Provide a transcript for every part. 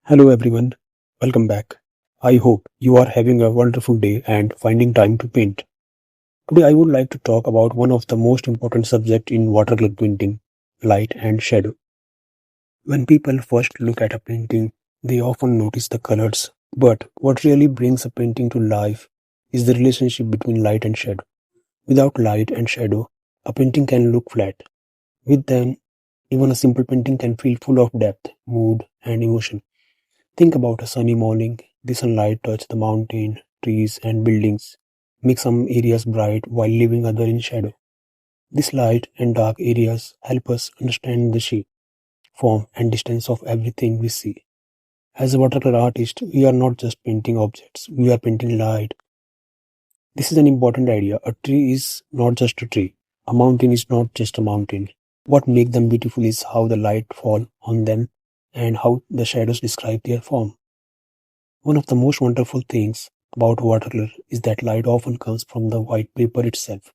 Hello everyone, welcome back. I hope you are having a wonderful day and finding time to paint. Today I would like to talk about one of the most important subjects in watercolor painting, light and shadow. When people first look at a painting, they often notice the colors, but what really brings a painting to life is the relationship between light and shadow. Without light and shadow, a painting can look flat. With them, even a simple painting can feel full of depth, mood, and emotion. Think about a sunny morning. The sunlight touches the mountain, trees, and buildings, make some areas bright while leaving others in shadow. These light and dark areas help us understand the shape, form, and distance of everything we see. As a watercolor artist, we are not just painting objects, we are painting light. This is an important idea. A tree is not just a tree. A mountain is not just a mountain. What makes them beautiful is how the light falls on them and how the shadows describe their form. One of the most wonderful things about watercolor is that light often comes from the white paper itself.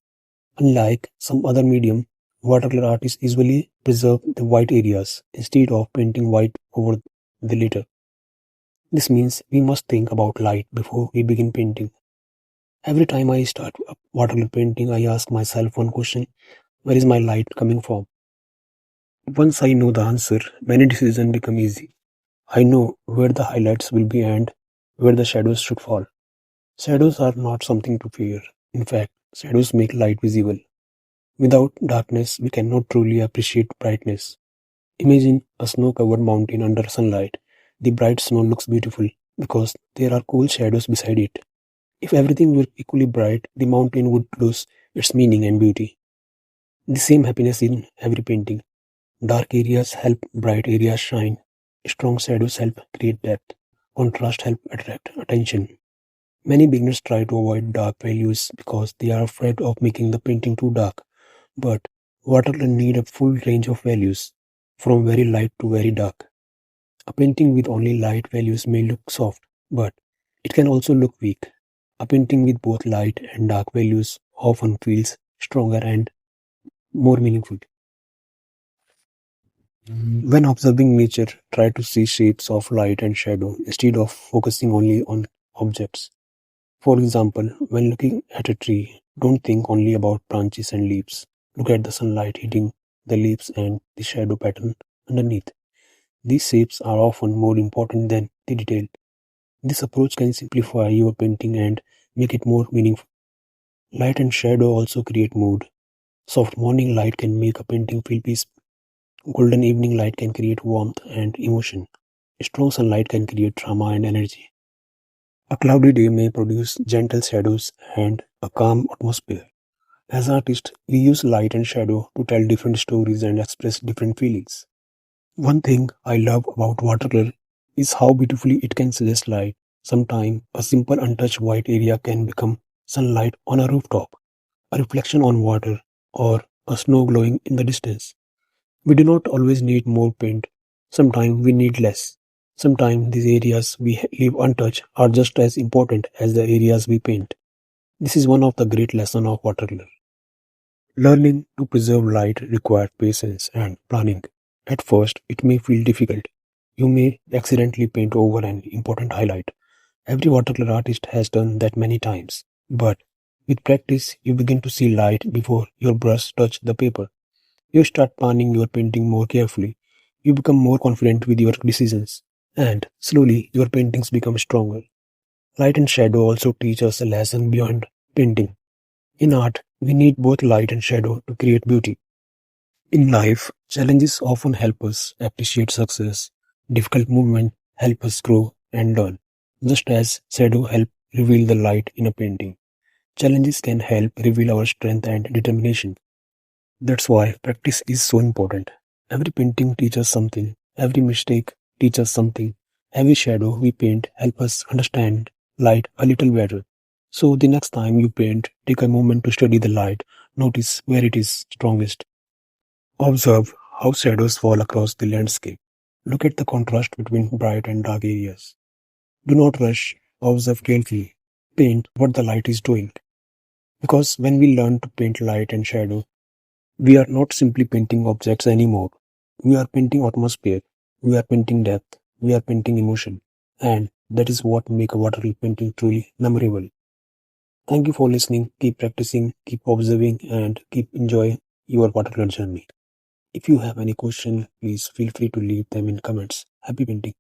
Unlike some other medium, watercolor artists usually preserve the white areas instead of painting white over the later. This means we must think about light before we begin painting. Every time I start a watercolor painting, I ask myself one question: where is my light coming from? Once I know the answer, many decisions become easy. I know where the highlights will be and where the shadows should fall. Shadows are not something to fear. In fact, shadows make light visible. Without darkness, we cannot truly appreciate brightness. Imagine a snow-covered mountain under sunlight. The bright snow looks beautiful because there are cool shadows beside it. If everything were equally bright, the mountain would lose its meaning and beauty. The same happiness in every painting. Dark areas help bright areas shine. Strong shadows help create depth. Contrast help attract attention. Many beginners try to avoid dark values because they are afraid of making the painting too dark. But watercolor need a full range of values, from very light to very dark. A painting with only light values may look soft, but it can also look weak. A painting with both light and dark values often feels stronger and more meaningful. When observing nature, try to see shapes of light and shadow instead of focusing only on objects. For example, when looking at a tree, don't think only about branches and leaves. Look at the sunlight hitting the leaves and the shadow pattern underneath. These shapes are often more important than the detail. This approach can simplify your painting and make it more meaningful. Light and shadow also create mood. Soft morning light can make a painting feel peaceful. Golden evening light can create warmth and emotion. Strong sunlight can create drama and energy. A cloudy day may produce gentle shadows and a calm atmosphere. As artists, we use light and shadow to tell different stories and express different feelings. One thing I love about watercolor is how beautifully it can suggest light. Sometimes a simple untouched white area can become sunlight on a rooftop, a reflection on water, or a snow glowing in the distance. We do not always need more paint. Sometimes we need less. Sometimes these areas we leave untouched are just as important as the areas we paint. This is one of the great lessons of watercolor. Learning to preserve light requires patience and planning. At first, it may feel difficult. You may accidentally paint over an important highlight. Every watercolor artist has done that many times. But with practice, you begin to see light before your brush touches the paper. You start planning your painting more carefully. You become more confident with your decisions. And slowly, your paintings become stronger. Light and shadow also teach us a lesson beyond painting. In art, we need both light and shadow to create beauty. In life, challenges often help us appreciate success. Difficult movements help us grow and learn, just as shadow help reveal the light in a painting. Challenges can help reveal our strength and determination. That's why practice is so important. Every painting teaches something. Every mistake teaches something. Every shadow we paint helps us understand light a little better. So the next time you paint, take a moment to study the light. Notice where it is strongest. Observe how shadows fall across the landscape. Look at the contrast between bright and dark areas. Do not rush. Observe carefully. Paint what the light is doing. Because when we learn to paint light and shadow, we are not simply painting objects anymore. We are painting atmosphere. We are painting depth. we are painting emotion. And that is what make a watercolor painting truly memorable. Thank you for listening. Keep practicing, keep observing, and keep enjoy your watercolor journey. If you have any question, please feel free to leave them in comments. Happy painting.